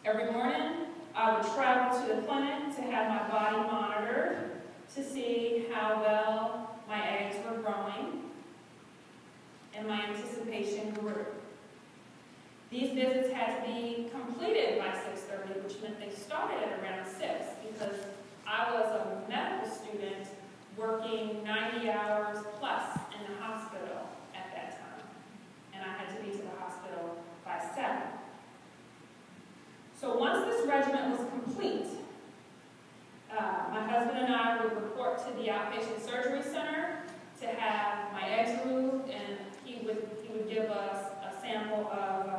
Every morning, I would travel to the clinic to have my body monitored to see how well my eggs were growing, and my anticipation grew. These visits had to be completed by 6:30, which meant they started at around 6, because I was a medical student working 90 hours plus in the hospital at that time, and I had to be to the hospital by 7. So once this regimen was complete, my husband and I would report to the outpatient surgery center to have my eggs removed, and he would give us a sample of,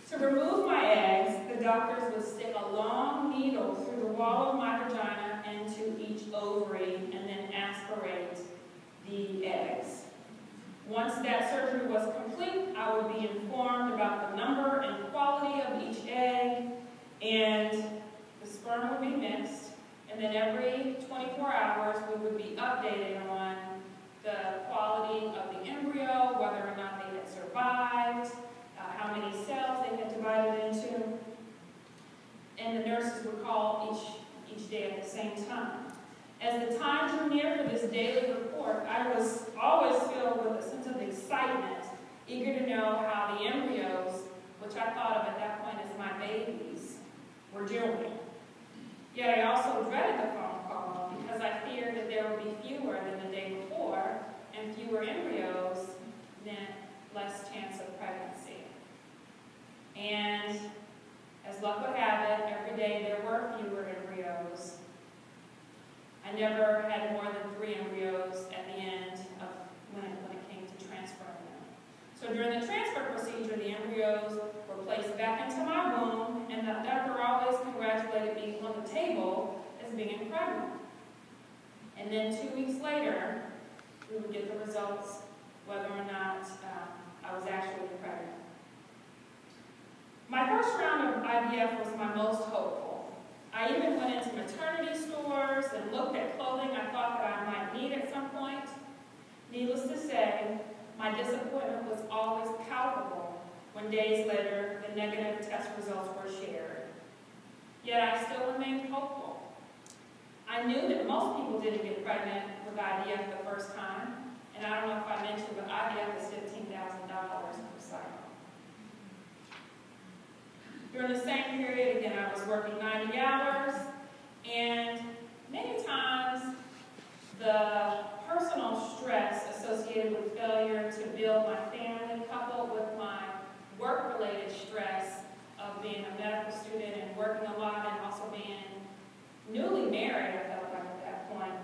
To remove my eggs, the doctors would stick a long needle through the wall of my vagina into each ovary and then aspirate the eggs. Once that surgery was complete, I would be informed about the number and quality of each egg, and the sperm would be mixed, and then every 24 hours we would be updated on the quality of the embryo, whether or not they had survived, how many cells they had divided into, and the nurses would call each day at the same time. As the time drew near for this daily report, I was always filled with a sense of excitement, eager to know how the embryos, which I thought of at that point as my babies, were doing. Yet I also dreaded the phone call because I feared that there would be fewer than the day before, and fewer embryos meant less chance of pregnancy. And as luck would have it, every day there were fewer embryos. I never had more than 3 embryos at the end of when it came to transferring them. So during the transfer procedure, the embryos were placed back into my womb, and the doctor always congratulated me on the table as being pregnant. And then 2 weeks later, we would get the results whether or not I was actually pregnant. My first round of IVF was my most hopeful. I even went into maternity stores and looked at clothing I thought that I might need at some point. Needless to say, my disappointment was always palpable when days later the negative test results were shared. Yet I still remained hopeful. I knew that most people didn't get pregnant with IVF the first time, and I don't know if I mentioned, but IVF is $15,000 per cycle. During the same period, again, I was working 90 hours, and many times the personal stress associated with failure to build my family, coupled with my work-related stress of being a medical student and working a lot, and also being newly married, I felt like at that point,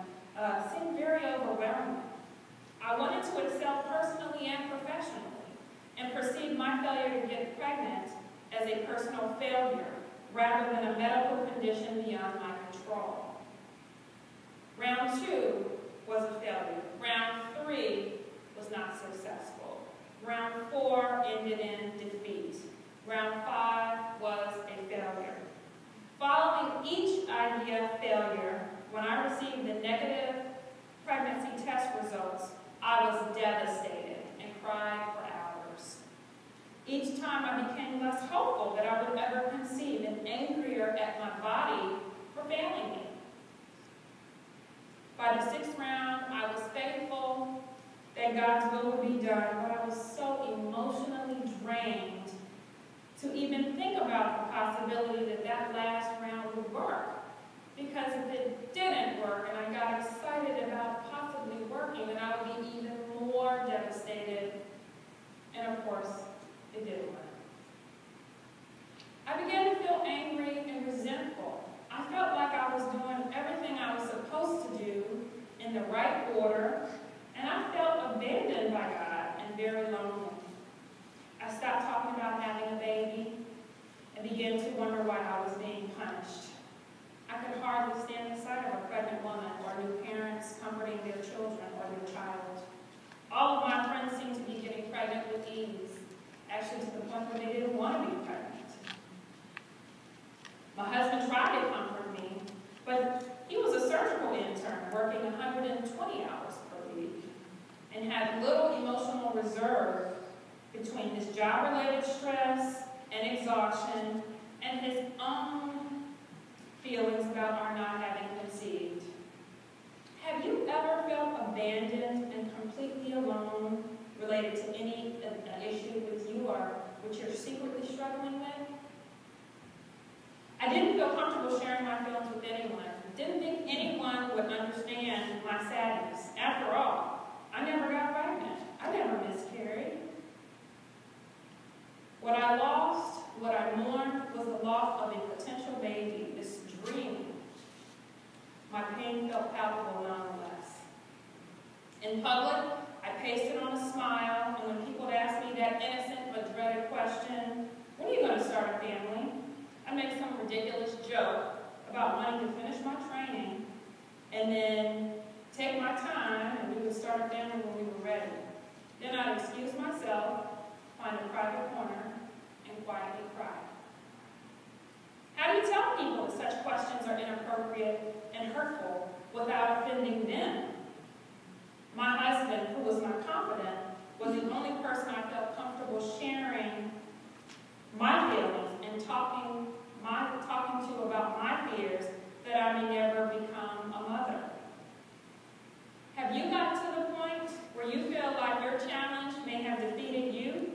seemed very overwhelming. I wanted to excel personally and professionally, and perceived my failure to get pregnant as a personal failure, rather than a medical condition beyond my control. Round 2 was a failure. Round 3 was not successful. Round 4 ended in defeat. Round 5 was a failure. Following each IVF failure, when I received the negative pregnancy test results, I was devastated and cried for hours. Each time I became less hopeful that I would ever conceive, and angrier at my body for failing me. By the 6th round, I was faithful that God's will would be done, but I was so emotionally drained to even think about the possibility that that last round would work. Because if it didn't work, and I got excited about possibly working, then I would be even more devastated. And of course, it didn't work. I began to feel angry and resentful. I felt like I was doing everything I was supposed to do in the right order, and I felt abandoned by God and very lonely. I stopped talking about having a baby and began to wonder why I was being punished. I could hardly stand the sight of a pregnant woman or new parents comforting their children or their child. All of my friends seemed to be getting pregnant with ease, actually to the point where they didn't want to be pregnant. My husband tried to comfort me, but he was a surgical intern working 120 hours per week and had between his job-related stress and exhaustion and his own feelings about our not having conceived. Have you ever felt abandoned and completely alone related to any issue with you or which you're secretly struggling with? I didn't feel comfortable sharing my feelings with anyone. Didn't think anyone would understand my sadness. After all, I never got pregnant. I never miscarried. What I lost, what I mourned, was the loss of a potential baby, this dream. My pain felt palpable nonetheless. In public, I pasted on a smile, and when people would ask me that innocent but dreaded question, when are you going to start a family? I'd make some ridiculous joke about wanting to finish my training and then take my time, and we would start a family when we were ready. Then I'd excuse myself, find a private corner, and quietly cry. How do you tell people that such questions are inappropriate and hurtful without offending them? My husband, who was my confidant, was the only person I felt comfortable sharing my feelings and talking to about my fears that I may never become a mother. Have you gotten to the point where you feel like your challenge may have defeated you?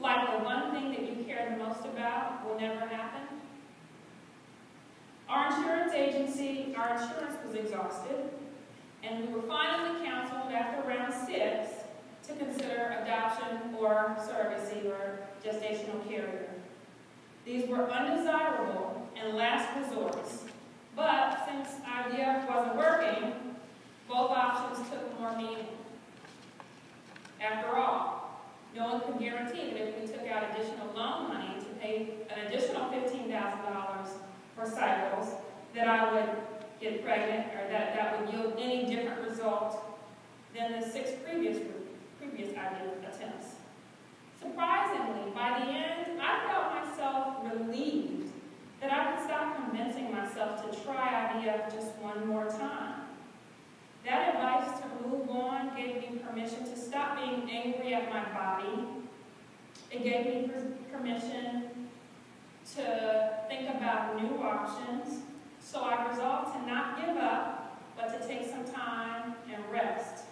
Like the one thing that you care the most about will never happen? Our insurance was exhausted, and we were finally counseled after round 6 to consider adoption or surrogacy or gestational carrier. These were undesirable and last resorts, but since IVF wasn't working, both options took more meaning. After all, no one could guarantee that if we took out additional loan money to pay an additional $15,000 for cycles, that I would get pregnant, or that would yield any different result than the 6 previous IVF attempts. Surprisingly, by the end, I felt myself relieved that I could stop convincing myself to try IVF just one more time. That advice to move on gave me permission to stop being angry at my body. It gave me permission to think about new options. So I resolved to not give up, but to take some time and rest.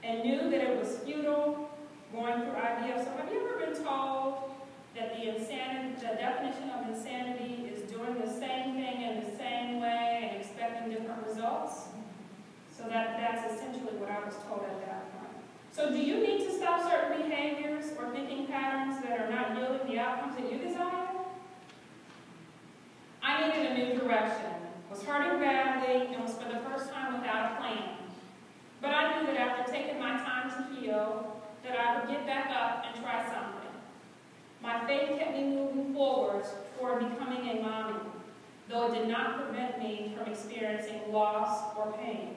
And knew that it was futile going through IVF. So have you ever been told that the definition of insanity is doing the same thing in the same way and expecting different results? So that's essentially what I was told at that point. So do you need to stop certain behaviors or thinking patterns that are not yielding the outcomes that you desire? I needed a new direction, was hurting badly, and was for the first time without a plan. But I knew that after taking my time to heal, that I would get back up and try something. My faith kept me moving forward toward becoming a mommy, though it did not prevent me from experiencing loss or pain.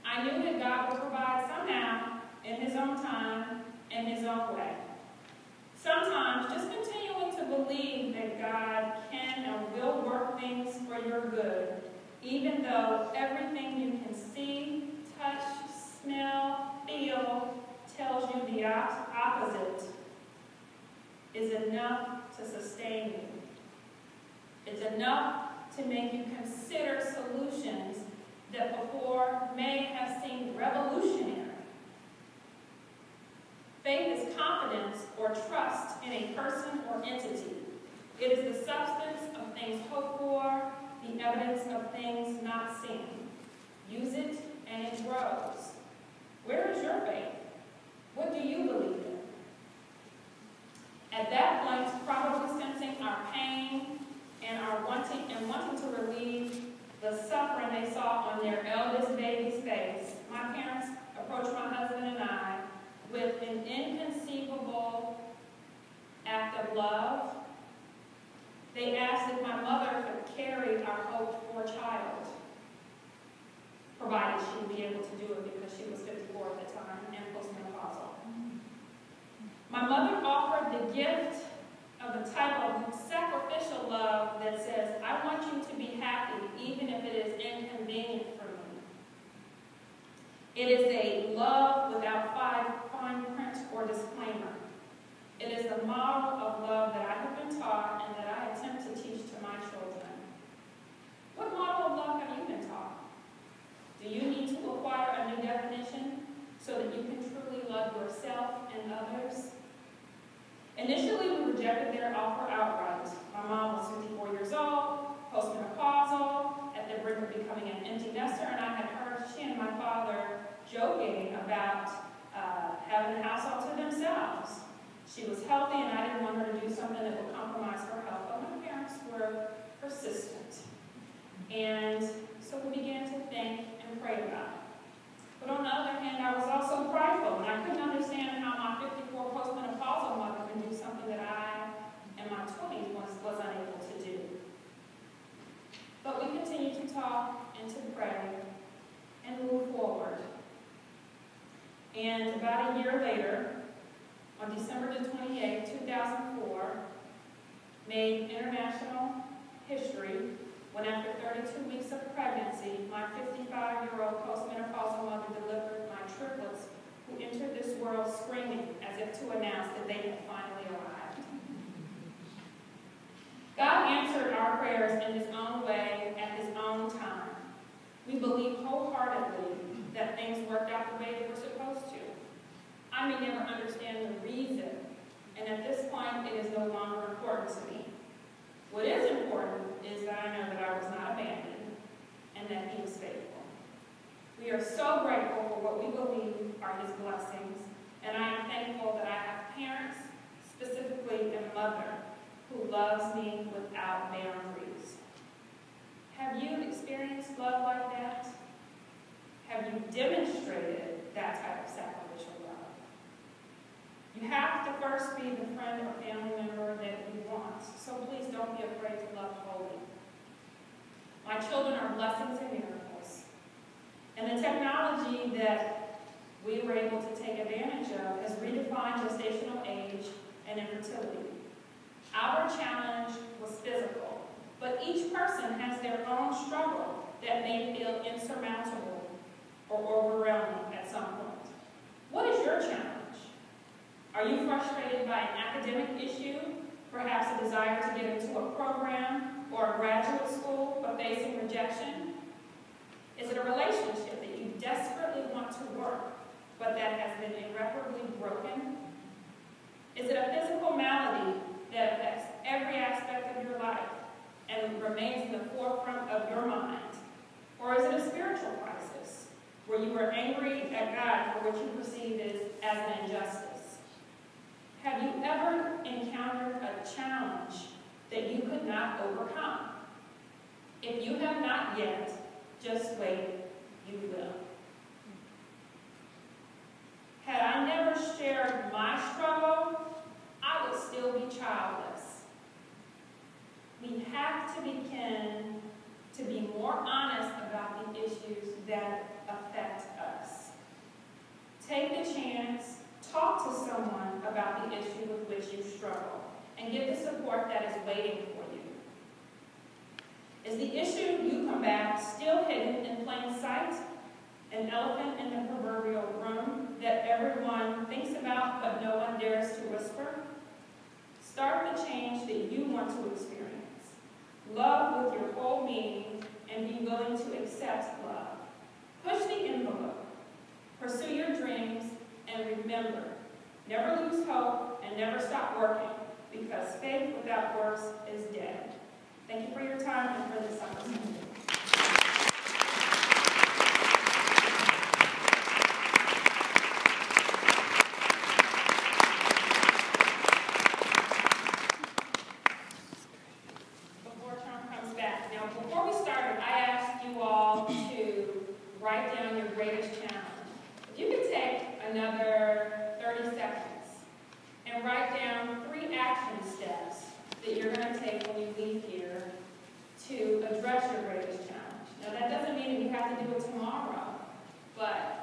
I knew that God would provide somehow, in His own time, in His own way. Sometimes just continuing to believe that God can and will work things for your good, even though everything you can see, touch, smell, feel tells you the opposite, is enough to sustain you. It's enough to make you consider solutions that before may have seemed revolutionary. Faith is confidence or trust in a person or entity. It is the substance of things hoped for, the evidence of things not seen. Use it and it grows. Where is your faith? What do you believe in? At that point, probably sensing our pain and wanting to relieve the suffering they saw on their eldest baby's face, my parents approached my husband and I with an inconceivable act of love. They asked if my mother could carry our hoped-for child, provided she would be able to do it because she was 54 at the time and postmenopausal. My mother offered the gift of a type of sacrificial love that says, I want you to be happy even if it is inconvenient for me. It is a love without fine print or disclaimer. so that you can truly love yourself and others? Initially, we rejected their offer outright. My mom was 54 years old, postmenopausal, at the brink of becoming an empty nester, and I had heard she and my father joking about having the house all to themselves. She was healthy, and I didn't want her to do something that would compromise her health, but my parents were persistent. And so we began to think and pray about it. But on the other hand, I was also prideful, and I couldn't understand how my 54 postmenopausal mother can do something that I, in my 20s, was unable to do. But we continued to talk and to pray and move forward. And about a year later, on December the 28th, 2004, made international history when after 32 weeks of pregnancy, my 55-year-old postmenopausal mother delivered my triplets, who entered this world screaming as if to announce that they had finally arrived. God answered our prayers in His own way at His own time. We believe wholeheartedly that things worked out the way they were supposed to. I may never understand the reason, and at this point it is no longer important to me. What is important is that I know that I was not abandoned and that He was faithful. We are so grateful for what we believe are His blessings, and I am thankful that I have parents, specifically a mother, who loves me without boundaries. Have you experienced love like that? Have you demonstrated that type of sacrificial love? You have to first be the friend or family member that you want, so please don't be afraid to love wholly. My children are blessings and miracles, and the technology that we were able to take advantage of has redefined gestational age and infertility. Our challenge was physical, but each person has their own struggle that may feel insurmountable or overwhelming at some point. What is your challenge? Are you frustrated by an academic issue, perhaps a desire to get into a program or a graduate school, but facing rejection? Is it a relationship that you desperately want to work, but that has been irreparably broken? Is it a physical malady that affects every aspect of your life and remains in the forefront of your mind? Or is it a spiritual crisis, where you are angry at God for what you perceive as an injustice? Have you ever encountered a challenge that you could not overcome? If you have not yet, just wait, you will. Had I never shared my struggle, I would still be childless. We have to begin to be more honest about the issues that affect us. Take the chance, talk to someone about the issue with which you struggle, and get the support that is waiting for you. Is the issue you combat still hidden in plain sight? An elephant in the proverbial room that everyone thinks about but no one dares to whisper? Start the change that you want to experience. Love with your whole being and be willing to accept love. Push the envelope. Pursue your dreams and remember, never lose hope and never stop working, because faith without works is dead. Thank you for your time and for this opportunity. Write down your greatest challenge. If you could take another 30 seconds and write down 3 action steps that you're going to take when you leave here to address your greatest challenge. Now that doesn't mean that you have to do it tomorrow, but